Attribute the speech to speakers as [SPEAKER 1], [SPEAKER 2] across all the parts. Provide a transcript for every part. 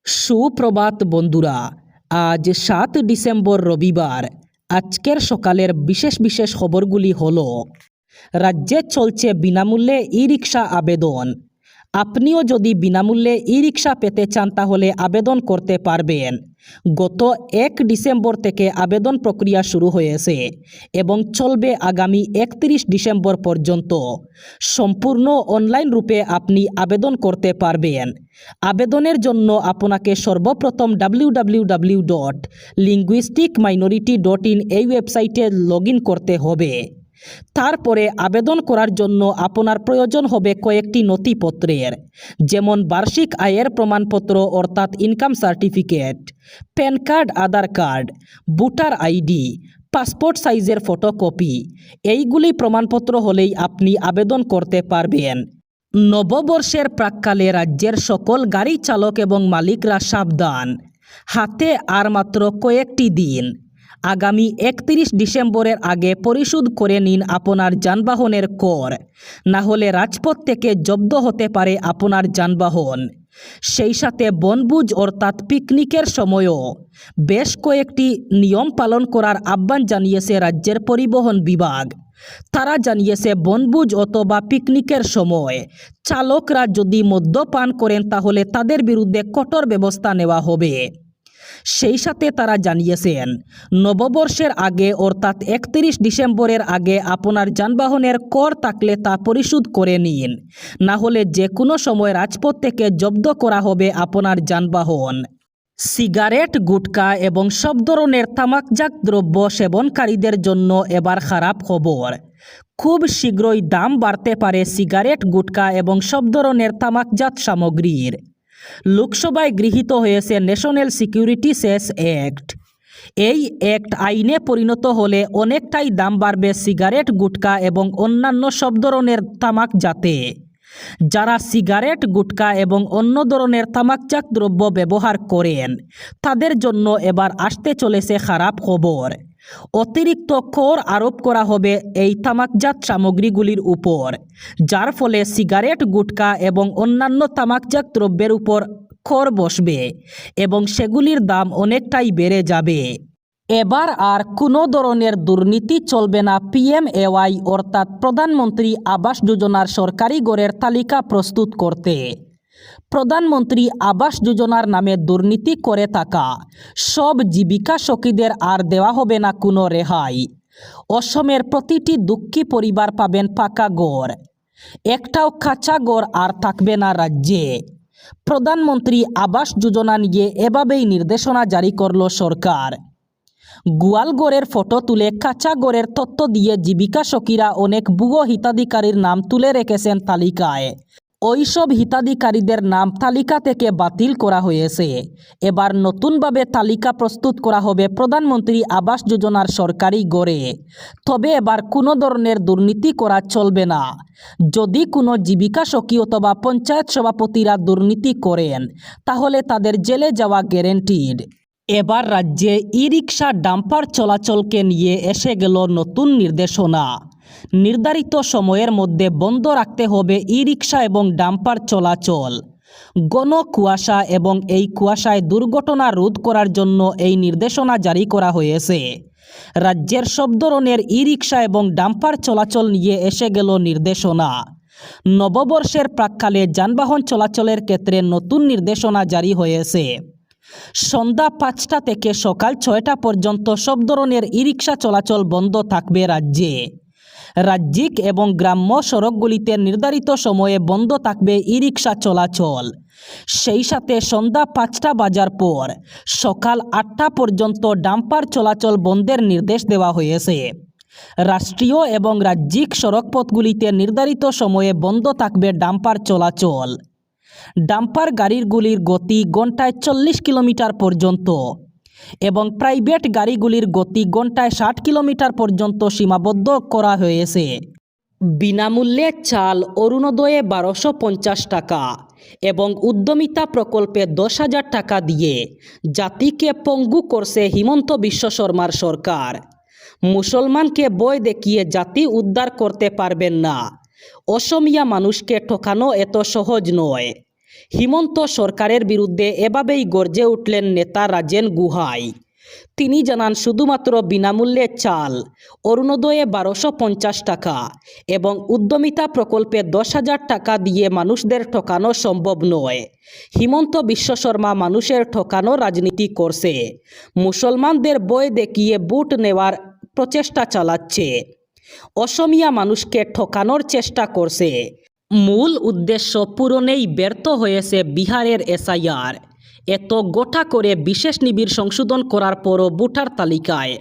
[SPEAKER 1] সুপ্রভাত বন্ধুরা, আজ 7 ডিসেম্বর রবিবার। আজকের সকালের বিশেষ বিশেষ খবরগুলি হলো: রাজ্যে চলছে বিনামূল্যে ই রিক্সা আবেদন। আপনিও যদি বিনামূল্যে ই রিক্সা পেতে চান তাহলে আবেদন করতে পারবেন। গত 1 ডিসেম্বর থেকে আবেদন প্রক্রিয়া শুরু হয়েছে এবং চলবে আগামী 31 ডিসেম্বর পর্যন্ত। সম্পূর্ণ অনলাইন রূপে আপনি আবেদন করতে পারবেন। আবেদনের জন্য আপনাকে সর্বপ্রথম www.linguisticminority.in এই ওয়েবসাইটে লগ ইন করতে হবে। তারপরে আবেদন করার জন্য আপনার প্রয়োজন হবে কয়েকটি নথিপত্রের, যেমন বার্ষিক আয়ের প্রমাণপত্র অর্থাৎ ইনকাম সার্টিফিকেট, প্যান কার্ড, আধার কার্ড, ভোটার আইডি, পাসপোর্ট সাইজের ফটোকপি। এইগুলি প্রমাণপত্র হলেই আপনি আবেদন করতে পারবেন। নববর্ষের প্রাক্কালে রাজ্যের সকল গাড়ি চালক এবং মালিকরা সাবধান। হাতে আর মাত্র কয়েকটি দিন। আগামী 31 ডিসেম্বরের আগে পরিশোধ করে নিন আপনার যানবাহনের কর, না হলে রাজপথ থেকে জব্দ হতে পারে আপনার যানবাহন। সেই সাথে বনভোজ অর্থাৎ পিকনিকের সময়ও বেশ কয়েকটি নিয়ম পালন করার আহ্বান জানিয়েছে রাজ্যের পরিবহন বিভাগ। তারা জানিয়েছে, বনভোজ অথবা পিকনিকের সময় চালকরা যদি মদ্যপান করেন তাহলে তাদের বিরুদ্ধে কঠোর ব্যবস্থা নেওয়া হবে। সেই সাথে তারা জানিয়েছেন, নববর্ষের আগে অর্থাৎ 31 ডিসেম্বরের আগে আপনার যানবাহনের কর থাকলে তা পরিশোধ করে নিন, না হলে যে কোনো সময় রাজপথ থেকে জব্দ করা হবে আপনার যানবাহন। সিগারেট, গুটখা এবং সব ধরনের তামাকজাত দ্রব্য সেবনকারীদের জন্য এবার খারাপ খবর। খুব শীঘ্রই দাম বাড়তে পারে সিগারেট, গুটখা এবং সব ধরনের তামাকজাত সামগ্রীর। লোকসভায় গৃহীত হয়েছে ন্যাশনাল সিকিউরিটি সেস অ্যাক্ট। এই অ্যাক্ট আইনে পরিণত হলে অনেকটাই দাম বাড়বে সিগারেট, গুটখা এবং অন্যান্য সব ধরনের তামাকজাতে। যারা সিগারেট, গুটখা এবং অন্য ধরনের তামাকজাত দ্রব্য ব্যবহার করেন তাদের জন্য এবার আসতে চলেছে খারাপ খবর। অতিরিক্ত কর আরোপ করা হবে এই তামাকজাত সামগ্রীগুলির উপর, যার ফলে সিগারেট, গুটখা এবং অন্যান্য তামাকজাত দ্রব্যের উপর কর বসবে এবং সেগুলির দাম অনেকটাই বেড়ে যাবে। এবার আর কোনো ধরনের দুর্নীতি চলবে না। PMAY অর্থাৎ প্রধানমন্ত্রী আবাস যোজনার সরকারি ঘরের তালিকা প্রস্তুত করতে প্রধানমন্ত্রী আবাস যোজনার নামে দুর্নীতি করে থাকা সব জীবিকা সখীদের আর দেওয়া হবে না কোনো রেহাই। অসমের প্রতিটি দুঃখী পরিবার পাবেন পাকা ঘর। একটাও কাঁচা ঘর আর থাকবে না রাজ্যে। প্রধানমন্ত্রী আবাস যোজনা নিয়ে এভাবেই নির্দেশনা জারি করল সরকার। গোয়ালঘরের ফটো তুলে কাঁচা ঘরের তথ্য দিয়ে জীবিকা সখীরা অনেক ভুয়ো হিতাধিকারীর নাম তুলে রেখেছেন তালিকায়। ওইসব হিতাধিকারীদের নাম তালিকা থেকে বাতিল করা হয়েছে। এবার নতুনভাবে তালিকা প্রস্তুত করা হবে প্রধানমন্ত্রী আবাস যোজনার সরকারি ঘরে। তবে এবার কোনো ধরনের দুর্নীতি করা চলবে না। যদি কোনো জীবিকা সখী অথবা পঞ্চায়েত সভাপতিরা দুর্নীতি করেন তাহলে তাদের জেলে যাওয়া গ্যারেন্টিড। এবার রাজ্যে ই রিক্সা, ডাম্পার চলাচলকে নিয়ে এসে গেল নতুন নির্দেশনা। নির্ধারিত সময়ের মধ্যে বন্ধ রাখতে হবে ই রিক্সা এবং ডাম্পার চলাচল। ঘন কুয়াশা এবং এই কুয়াশায় দুর্ঘটনা রোধ করার জন্য এই নির্দেশনা জারি করা হয়েছে। রাজ্যের সব ধরনের ই রিক্সা এবং ডাম্পার চলাচল নিয়ে এসে গেল নির্দেশনা। নববর্ষের প্রাক্কালে যানবাহন চলাচলের ক্ষেত্রে নতুন নির্দেশনা জারি হয়েছে। সন্ধ্যা 5টা থেকে সকাল 6টা পর্যন্ত সব ধরনের ই রিক্সা চলাচল বন্ধ থাকবে রাজ্যে। রাজ্যিক এবং গ্রাম্য সড়কগুলিতে নির্ধারিত সময়ে বন্ধ থাকবে ই রিক্সা চলাচল। সেই সাথে সন্ধ্যা 5টা বাজার পর সকাল 8টা পর্যন্ত ডাম্পার চলাচল বন্ধের নির্দেশ দেওয়া হয়েছে। রাষ্ট্রীয় এবং রাজ্যিক সড়কপথগুলিতে নির্ধারিত সময়ে বন্ধ থাকবে ডাম্পার চলাচল। ডাম্পার গাড়িগুলির গতি ঘন্টায় 40 কিলোমিটার পর্যন্ত এবং প্রাইভেট গাড়িগুলির গতি ঘন্টায় 60 কিলোমিটার পর্যন্ত সীমাবদ্ধ করা হয়েছে। বিনামূল্যে চাল অরুণোদয়ে 1250 টাকা এবং উদ্যমিতা প্রকল্পে 10,000 টাকা দিয়ে জাতিকে পঙ্গু করছে হিমন্ত বিশ্ব শর্মার সরকার। মুসলমানকে ভয় দেখিয়ে জাতি উদ্ধার করতে পারবেন না। অসমিয়া মানুষকে ঠকানো এত সহজ নয়। হিমন্ত সরকারের বিরুদ্ধে এভাবেই গর্জে উঠলেন নেতা রাজেন গুহাই। তিনি জানান, শুধুমাত্র বিনামূল্যে চাল, অরুণোদয়ে 1250 টাকা এবং উদ্যমিতা প্রকল্পে 10,000 টাকা দিয়ে মানুষদের ঠকানো সম্ভব নয়। হিমন্ত বিশ্ব শর্মা মানুষের ঠকানো রাজনীতি করছে, মুসলমানদের বয় দেখিয়ে ভোট নেওয়ার প্রচেষ্টা চালাচ্ছে, অসমিয়া মানুষকে ঠকানোর চেষ্টা করছে। মূল উদ্দেশ্য পূরণেই ব্যর্থ হয়েছে বিহারের এসআইআর। এত গোটা করে বিশেষ নিবিড় সংশোধন করার পরও ভোটার তালিকায়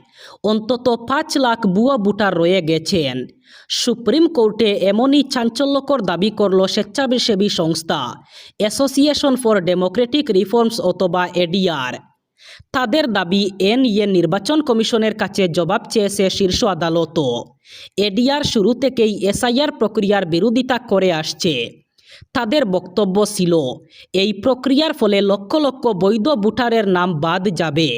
[SPEAKER 1] অন্তত 5 লাখ ভুয়ো ভোটার রয়ে গেছেন। সুপ্রিম কোর্টে এমনই চাঞ্চল্যকর দাবি করল স্বেচ্ছাসেবী সংস্থা অ্যাসোসিয়েশন ফর ডেমোক্রেটিক রিফর্মস অথবা এডিআর। তাদের দাবি, এ নিয়ে নির্বাচন কমিশনের কাছে জবাব চেয়েছে শীর্ষ আদালতও। এডিআর শুরু থেকেই এসআইআর প্রক্রিয়ার বিরোধিতা করে আসছে। তাদের বক্তব্য ছিল, এই প্রক্রিয়ার ফলে লক্ষ লক্ষ বৈধ ভোটারের নাম বাদ যাবে।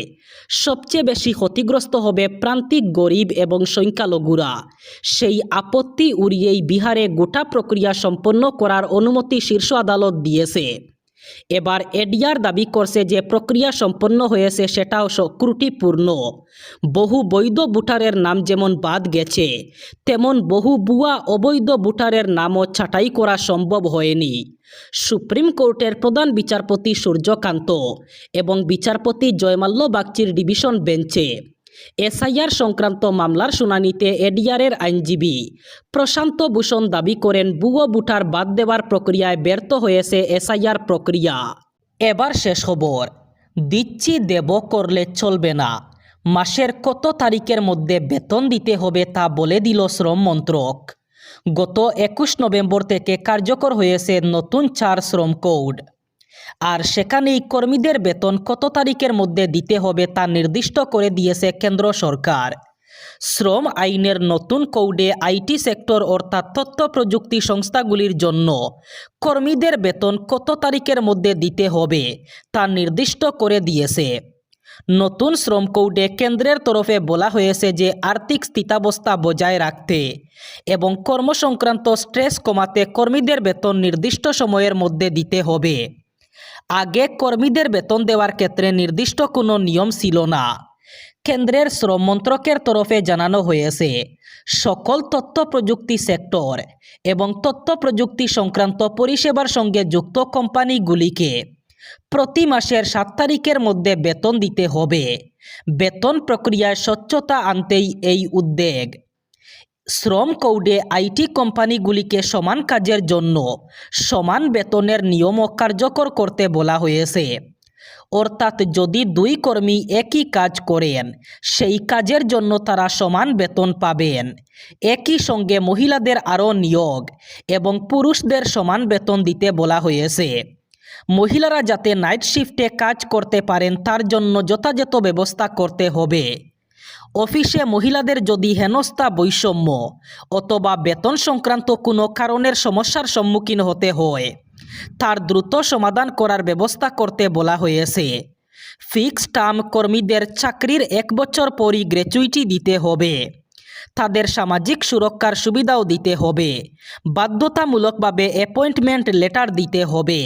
[SPEAKER 1] সবচেয়ে বেশি ক্ষতিগ্রস্ত হবে প্রান্তিক গরিব এবং সংখ্যালঘুরা। সেই আপত্তি উড়িয়েই বিহারে গোটা প্রক্রিয়া সম্পন্ন করার অনুমতি শীর্ষ আদালত দিয়েছে। এবার এডিআর দাবি করছে যে প্রক্রিয়া সম্পন্ন হয়েছে সেটাও ত্রুটিপূর্ণ। বহু বৈধ ভোটারের নাম যেমন বাদ গেছে, তেমন বহু ভুয়া অবৈধ ভোটারের নামও ছাঁটাই করা সম্ভব হয়নি। সুপ্রিম কোর্টের প্রধান বিচারপতি সূর্যকান্ত এবং বিচারপতি জয়মাল্য বাগচির ডিভিশন বেঞ্চে এসআইআর সংক্রান্ত মামলার শুনানিতে এডিআরের আইনজীবী প্রশান্ত ভূষণ দাবি করেন, ভুয়ো ভোটার বাদ দেওয়ার প্রক্রিয়ায় ব্যর্থ হয়েছে এসআইআর প্রক্রিয়া। এবার শেষ খবর, দিচ্ছি দেব করলে চলবে না। মাসের কত তারিখের মধ্যে বেতন দিতে হবে তা বলে দিল শ্রম মন্ত্রক। গত 21 নভেম্বর থেকে কার্যকর হয়েছে নতুন 4 শ্রম কোড। আর সেখানেই কর্মীদের বেতন কত তারিখের মধ্যে দিতে হবে তা নির্দিষ্ট করে দিয়েছে কেন্দ্র সরকার। শ্রম আইনের নতুন কোডে আইটি সেক্টর অর্থাৎ তথ্য প্রযুক্তি সংস্থাগুলির জন্য কর্মীদের বেতন কত তারিখের মধ্যে দিতে হবে তা নির্দিষ্ট করে দিয়েছে। নতুন শ্রম কোডে কেন্দ্রের তরফে বলা হয়েছে যে আর্থিক স্থিতাবস্থা বজায় রাখতে এবং কর্মসংক্রান্ত স্ট্রেস কমাতে কর্মীদের বেতন নির্দিষ্ট সময়ের মধ্যে দিতে হবে। আগে কর্মীদের বেতন দেওয়ার ক্ষেত্রে নির্দিষ্ট কোনো নিয়ম ছিল না। কেন্দ্রের শ্রম মন্ত্রকের তরফে জানানো হয়েছে, সকল তথ্য প্রযুক্তি সেক্টর এবং তথ্য প্রযুক্তি সংক্রান্ত পরিষেবার সঙ্গে যুক্ত কোম্পানিগুলিকে প্রতি মাসের 7 তারিখের মধ্যে বেতন দিতে হবে। বেতন প্রক্রিয়ায় স্বচ্ছতা আনতেই এই উদ্যোগ। শ্রম কোডে আইটি কোম্পানিগুলিকে সমান কাজের জন্য সমান বেতনের নিয়মও কার্যকর করতে বলা হয়েছে। অর্থাৎ যদি 2 কর্মী একই কাজ করেন, সেই কাজের জন্য তারা সমান বেতন পাবেন। একই সঙ্গে মহিলাদের আরও নিয়োগ এবং পুরুষদের সমান বেতন দিতে বলা হয়েছে। মহিলারা যাতে নাইট শিফটে কাজ করতে পারেন তার জন্য যথাযথ ব্যবস্থা করতে হবে। অফিসে মহিলাদের যদি হেনস্থা, বৈষম্য অথবা বেতন সংক্রান্ত কোনো কারণের সমস্যার সম্মুখীন হতে হয়, তার দ্রুত সমাধান করার ব্যবস্থা করতে বলা হয়েছে। ফিক্সড টার্ম কর্মীদের চাকরির 1 বছর পরই গ্র্যাচুইটি দিতে হবে। তাদের সামাজিক সুরক্ষার সুবিধাও দিতে হবে। বাধ্যতামূলকভাবে অ্যাপয়েন্টমেন্ট লেটার দিতে হবে।